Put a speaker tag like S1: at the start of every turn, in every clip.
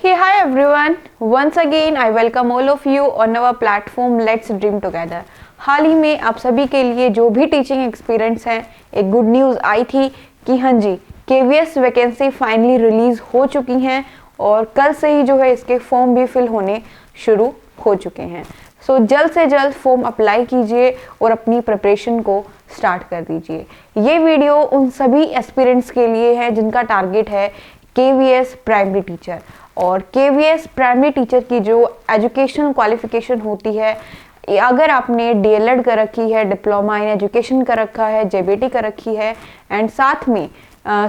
S1: Hey, hi everyone. Once again, I welcome all of you on our platform Let's Dream Together. हाल ही में आप सभी के लिए जो भी टीचिंग एक्सपीरियंस है, एक गुड न्यूज़ आई थी कि हाँ जी, KVS वैकेंसी फाइनली रिलीज़ हो चुकी हैं और कल से ही जो है इसके फॉर्म भी फिल होने शुरू हो चुके हैं। सो जल्द से जल्द फॉर्म अप्लाई कीजिए और अपनी प्रिपरेशन को स्टार्ट कर दीजिए। ये वीडियो उन सभी एस्पिरेंट्स के लिए है जिनका टारगेट है KVS प्राइमरी टीचर। और KVS प्राइमरी टीचर की जो एजुकेशन क्वालिफिकेशन होती है, अगर आपने DLED कर रखी है, डिप्लोमा इन एजुकेशन कर रखा है, JBT कर रखी है एंड साथ में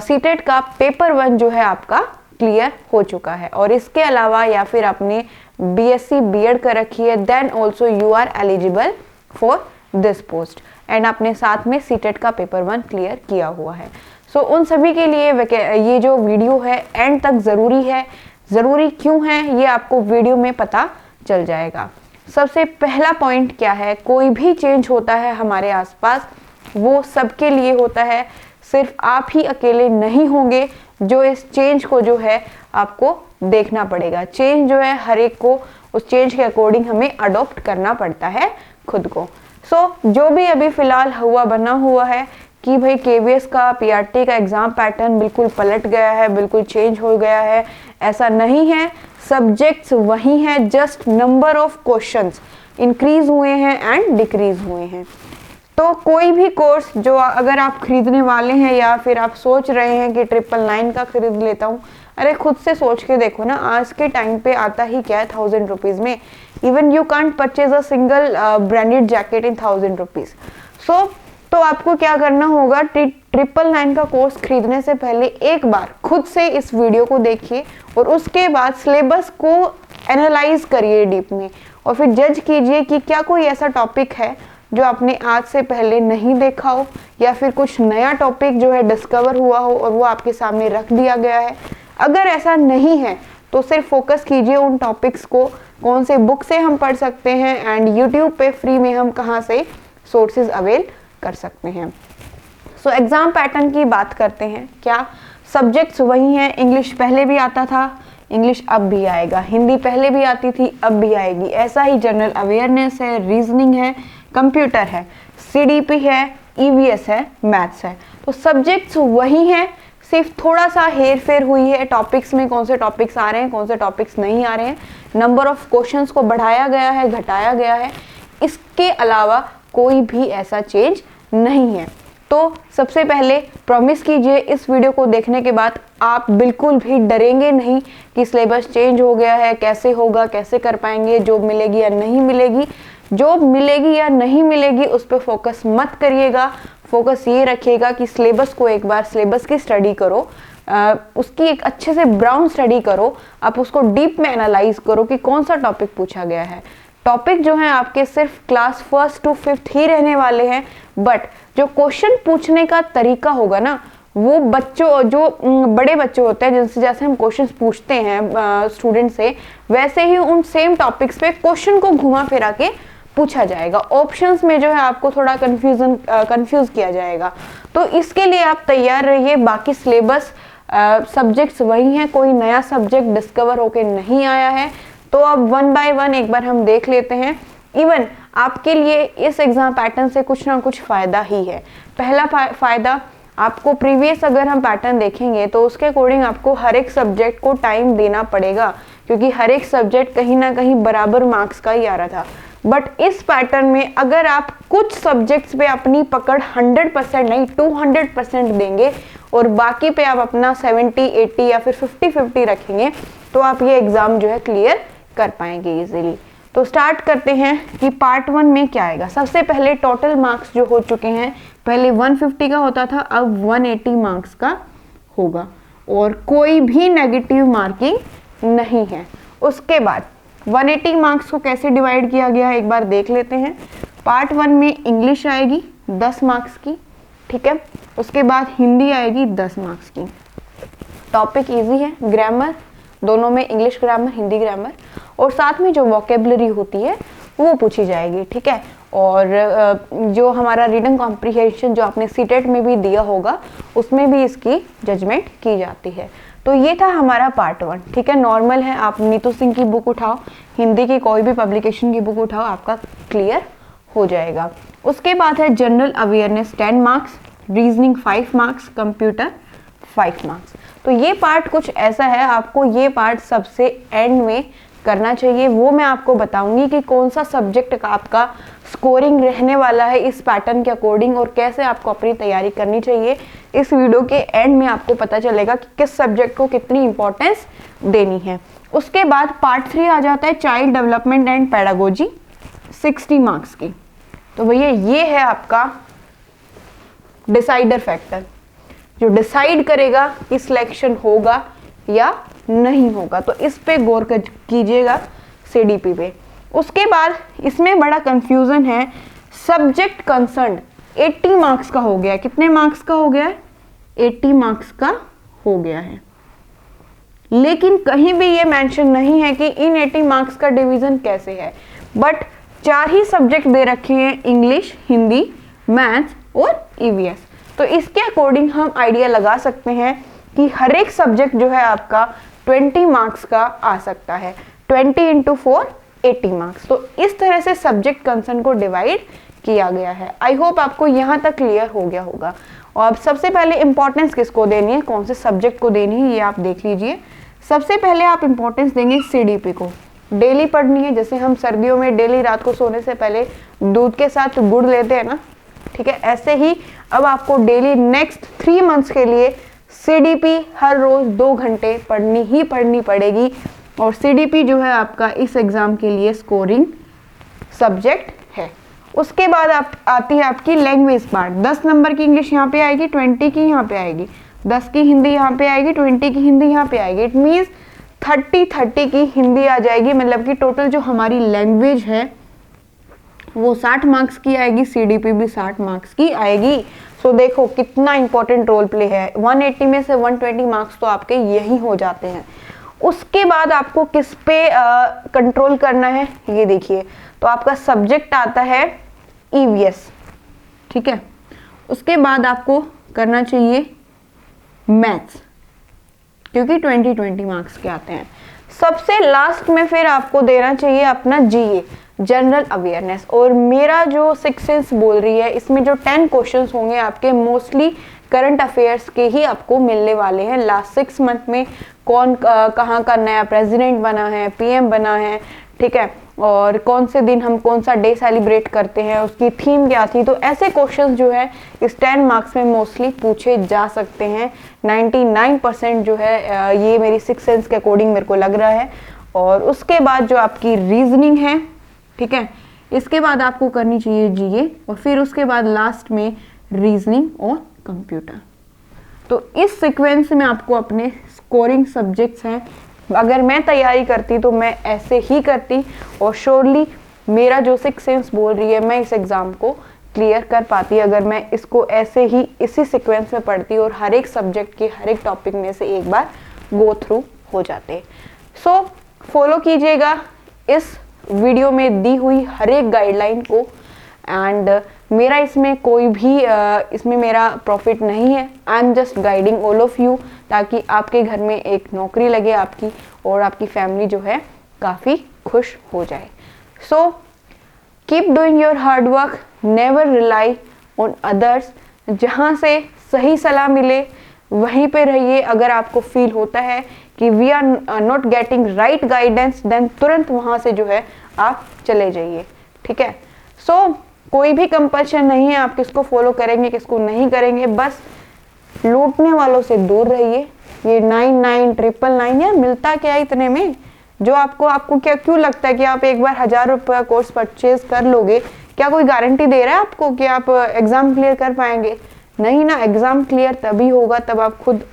S1: CTET का पेपर 1 जो है आपका क्लियर हो चुका है और इसके अलावा या फिर आपने BSc B.Ed कर रखी है, then also you are eligible for this post and आपने साथ में CTET का पेपर 1 क्लियर किया हुआ है। सो उन सभी के लिए ये जो वीडियो है एंड तक ज़रूरी है। ज़रूरी क्यों है ये आपको वीडियो में पता चल जाएगा। सबसे पहला पॉइंट क्या है, कोई भी चेंज होता है हमारे आसपास वो सबके लिए होता है, सिर्फ आप ही अकेले नहीं होंगे जो इस चेंज को जो है आपको देखना पड़ेगा। चेंज जो है हर एक को उस चेंज के अकॉर्डिंग हमें अडॉप्ट करना पड़ता है खुद को। सो जो भी अभी फ़िलहाल बना हुआ है कि भाई KVS का PRT का एग्ज़ाम पैटर्न बिल्कुल पलट गया है, बिल्कुल चेंज हो गया है, ऐसा नहीं है। सब्जेक्ट्स वही हैं, just number of questions increase हुए हैं एंड डिक्रीज हुए हैं। तो कोई भी कोर्स जो अगर आप खरीदने वाले हैं या फिर आप सोच रहे हैं कि 999 का खरीद लेता हूँ, अरे खुद से सोच के देखो ना, आज के टाइम पे आता ही क्या है 1000 रुपीज़ में। Even you can't purchase a single branded jacket in 1000 rupees. So तो आपको क्या करना होगा, 999 का कोर्स खरीदने से पहले एक बार खुद से इस वीडियो को देखिए और उसके बाद सिलेबस को एनालाइज करिए डीप में और फिर जज कीजिए कि क्या कोई ऐसा टॉपिक है जो आपने आज से पहले नहीं देखा हो या फिर कुछ नया टॉपिक जो है डिस्कवर हुआ हो और वो आपके सामने रख दिया गया है। अगर ऐसा नहीं है तो सिर्फ फोकस कीजिए उन टॉपिक्स को, कौन से बुक से हम पढ़ सकते हैं एंड यूट्यूब पे फ्री में हम कहाँ से सोर्सेज अवेल कर सकते हैं। सो एग्ज़ाम पैटर्न की बात करते हैं। क्या सब्जेक्ट्स वही हैं, इंग्लिश पहले भी आता था, इंग्लिश अब भी आएगा, हिंदी पहले भी आती थी अब भी आएगी, ऐसा ही जनरल अवेयरनेस है, रीजनिंग है, कंप्यूटर है, CDP है, EVS है, मैथ्स है। तो सब्जेक्ट्स वही हैं, सिर्फ थोड़ा सा हेर फेर हुई है टॉपिक्स में, कौन से टॉपिक्स आ रहे हैं, कौन से टॉपिक्स नहीं आ रहे हैं, नंबर ऑफ क्वेश्चंस को बढ़ाया गया है, घटाया गया है। इसके अलावा कोई भी ऐसा चेंज नहीं है। तो सबसे पहले प्रॉमिस कीजिए इस वीडियो को देखने के बाद आप बिल्कुल भी डरेंगे नहीं कि सिलेबस चेंज हो गया है, कैसे होगा, कैसे कर पाएंगे, जॉब मिलेगी या नहीं मिलेगी। जॉब मिलेगी या नहीं मिलेगी उस पर फोकस मत करिएगा, फोकस ये रखिएगा कि सिलेबस को एक बार सिलेबस की स्टडी करो, उसकी एक अच्छे से ब्राउन स्टडी करो, आप उसको डीप में एनालाइज करो कि कौन सा टॉपिक पूछा गया है। टॉपिक जो है आपके सिर्फ क्लास 1st to 5th ही रहने वाले हैं, बट जो क्वेश्चन पूछने का तरीका होगा ना, वो बच्चों जो बड़े बच्चे होते हैं जिनसे जैसे हम क्वेश्चंस पूछते हैं स्टूडेंट से, वैसे ही उन सेम टॉपिक्स पे क्वेश्चन को घुमा फिरा के पूछा जाएगा। ऑप्शंस में जो है आपको थोड़ा कंफ्यूज किया जाएगा। तो इसके लिए आप तैयार रहिए। बाकी सिलेबस सब्जेक्ट्स वही हैं, कोई नया सब्जेक्ट डिस्कवर होके नहीं आया है। तो अब 1 by 1 एक बार हम देख लेते हैं। इवन आपके लिए इस एग्ज़ाम पैटर्न से कुछ ना कुछ फ़ायदा ही है। पहला फ़ायदा, आपको प्रीवियस अगर हम पैटर्न देखेंगे तो उसके अकॉर्डिंग आपको हर एक सब्जेक्ट को टाइम देना पड़ेगा, क्योंकि हर एक सब्जेक्ट कहीं ना कहीं बराबर मार्क्स का ही आ रहा था। बट इस पैटर्न में अगर आप कुछ सब्जेक्ट्स पे अपनी पकड़ 100% नहीं 200% देंगे और बाकी पे आप अपना 70, 80 या फिर 50-50 रखेंगे तो आप ये एग्ज़ाम जो है क्लियर कर पाएंगे इजीली। तो स्टार्ट करते हैं कि पार्ट 1 में क्या आएगा। सबसे पहले टोटल मार्क्स जो हो चुके हैं, पहले 150 का होता था, अब 180 मार्क्स का होगा और कोई भी नेगेटिव मार्किंग नहीं है। उसके बाद 180 मार्क्स को कैसे डिवाइड किया गया है एक बार देख लेते हैं। पार्ट 1 में इंग्लिश आएगी 10 मार्क्स की, ठीक है। उसके बाद हिंदी आएगी 10 मार्क्स की। टॉपिक इजी है, ग्रामर, दोनों में इंग्लिश ग्रामर, हिंदी ग्रामर, और साथ में जो वोकेबलरी होती है वो पूछी जाएगी, ठीक है। और जो हमारा रीडिंग कॉम्प्रिहेंशन जो आपने CTET में भी दिया होगा उसमें भी इसकी जजमेंट की जाती है। तो ये था हमारा पार्ट 1, ठीक है। नॉर्मल है, आप नीतू सिंह की बुक उठाओ, हिंदी की कोई भी पब्लिकेशन की बुक उठाओ, आपका क्लियर हो जाएगा। उसके बाद है general awareness 10 marks, reasoning 5 marks, computer 5 marks. तो ये पार्ट कुछ ऐसा है, आपको ये पार्ट सबसे एंड में करना चाहिए। वो मैं आपको बताऊंगी कि कौन सा सब्जेक्ट का आपका स्कोरिंग रहने वाला है इस पैटर्न के अकॉर्डिंग, और कैसे आपको अपनी तैयारी करनी चाहिए। इस वीडियो के एंड में आपको पता चलेगा कि किस सब्जेक्ट को कितनी इंपॉर्टेंस देनी है। उसके बाद पार्ट 3 आ जाता है child development and pedagogy, 60 marks की। तो भैया ये है आपका डिसाइडर फैक्टर, जो डिसाइड करेगा कि सिलेक्शन होगा या नहीं होगा। तो इस पे गौर कीजिएगा सीडीपी पे। उसके बाद इसमें बड़ा कंफ्यूजन है, सब्जेक्ट कंसर्न 80 मार्क्स का हो गया। कितने मार्क्स का हो गया है? 80 मार्क्स का हो गया है। लेकिन कहीं भी ये मेंशन नहीं है कि इन 80 मार्क्स का डिवीजन कैसे है। बट 4 ही सब्जेक्ट दे रखे हैं, इंग्लिश, हिंदी, मैथ्स और ईवीएस। तो इसके अकॉर्डिंग हम आइडिया लगा सकते हैं कि हर एक सब्जेक्ट जो है आपका 20 मार्क्स का आ सकता है। 20 × 4 80 मार्क्स। तो इस तरह से सब्जेक्ट कंसर्न को डिवाइड किया गया है। आई होप आपको यहाँ तक क्लियर हो गया होगा। और अब सबसे पहले इंपॉर्टेंस किसको देनी है, कौन से सब्जेक्ट को देनी है, ये आप देख लीजिए। सबसे पहले आप इंपॉर्टेंस देंगे सीडीपी को। डेली पढ़नी है, जैसे हम सर्दियों में डेली रात को सोने से पहले दूध के साथ गुड़ लेते हैं ना, ठीक है, ऐसे ही अब आपको डेली नेक्स्ट 3 मंथ्स के लिए सीडीपी हर रोज 2 घंटे पढ़नी ही पढ़नी पड़ेगी। और सीडीपी जो है आपका इस एग्जाम के लिए स्कोरिंग सब्जेक्ट है। उसके बाद आप आती है आपकी लैंग्वेज पार्ट। 10 नंबर की इंग्लिश यहाँ पे आएगी, 20 की यहाँ पे आएगी, 10 की हिंदी यहाँ पे आएगी, 20 की हिंदी यहाँ पे आएगी। इट मीन्स 30 की हिंदी आ जाएगी। मतलब कि टोटल जो हमारी लैंग्वेज है वो 60 मार्क्स की आएगी, सीडीपी भी 60 मार्क्स की आएगी। सो देखो कितना इंपॉर्टेंट रोल प्ले है। 180 में से 120 मार्क्स तो आपके यही हो जाते हैं। उसके बाद आपको किस पे कंट्रोल करना है ये देखिए। तो आपका सब्जेक्ट आता है ईवीएस, ठीक है। उसके बाद आपको करना चाहिए मैथ्स, क्योंकि 20 मार्क्स के आते हैं। सबसे लास्ट में फिर आपको देना चाहिए अपना जीए, जनरल अवेयरनेस। और मेरा जो 6 सेंस बोल रही है, इसमें जो 10 क्वेश्चंस होंगे आपके मोस्टली करंट अफेयर्स के ही आपको मिलने वाले हैं। लास्ट 6 मंथ में कौन कहाँ का नया प्रेसिडेंट बना है, पीएम बना है, ठीक है, और कौन से दिन हम कौन सा डे सेलिब्रेट करते हैं, उसकी थीम क्या थी। तो ऐसे क्वेश्चंस जो है इस 10 मार्क्स में मोस्टली पूछे जा सकते हैं। 99% जो है ये मेरी 6 सेंस के अकॉर्डिंग मेरे को लग रहा है। और उसके बाद जो आपकी रीजनिंग है, ठीक है, इसके बाद आपको करनी चाहिए जीए, और फिर उसके बाद लास्ट में रीजनिंग और कंप्यूटर। तो इस सीक्वेंस में आपको अपने स्कोरिंग सब्जेक्ट्स हैं। अगर मैं तैयारी करती तो मैं ऐसे ही करती, और श्योरली मेरा जो 6 सेंस बोल रही है मैं इस एग्ज़ाम को क्लियर कर पाती अगर मैं इसको ऐसे ही इसी सीक्वेंस में पढ़ती और हर एक सब्जेक्ट के हर एक टॉपिक में से एक बार गो थ्रू हो जाते। सो फॉलो कीजिएगा इस वीडियो में दी हुई हर एक गाइडलाइन को। एंड मेरा इसमें कोई भी इसमें मेरा प्रॉफिट नहीं है। I am just guiding all of you, ताकि आपके घर में एक नौकरी लगे आपकी, और आपकी फैमिली जो है काफ़ी खुश हो जाए। So keep doing your hard work, never rely on others. जहाँ से सही सलाह मिले वहीं पे रहिए। अगर आपको फील होता है कि we are not getting right guidance, then तुरंत वहाँ से जो है आप चले जाइए, ठीक है। सो कोई भी कंपल्शन नहीं है आप किसको फॉलो करेंगे किसको नहीं करेंगे, बस लूटने वालों से दूर रहिए। ये 9999 यार मिलता क्या है इतने में, जो आपको क्या क्यों लगता है कि आप एक बार 1000 रुपये का कोर्स परचेज कर लोगे, क्या कोई गारंटी दे रहा है आपको कि आप एग्जाम क्लियर कर पाएंगे? नहीं ना। एग्जाम क्लियर तभी होगा तब आप खुद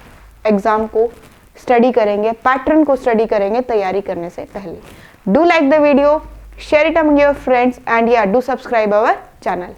S1: एग्जाम को स्टडी करेंगे, पैटर्न को स्टडी करेंगे तैयारी करने से पहले। Do like the video, share it among your friends, and yeah, do subscribe our channel.